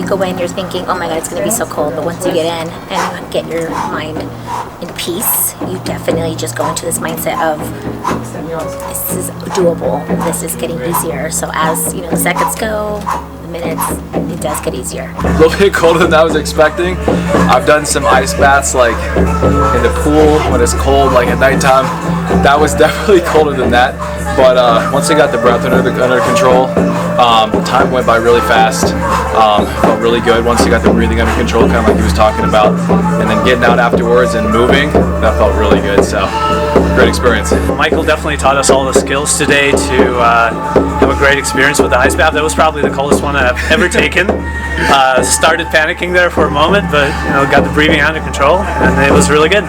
go in, you're thinking, oh my God, it's going to be so cold. But once you get in and you get your mind in peace, you definitely just go into this mindset of this is doable. This is getting easier. So as the seconds go, the minutes, it does get easier. A little bit colder than I was expecting. I've done some ice baths like in the pool when it's cold, like at nighttime. That was definitely colder than that. But once I got the breath under control, the time went by really fast. Felt really good once you got the breathing under control, kind of like he was talking about. And then getting out afterwards and moving, that felt really good. So, great experience. Michael definitely taught us all the skills today to have a great experience with the ice bath. That was probably the coldest one I've ever taken. Started panicking there for a moment, but got the breathing under control, and it was really good.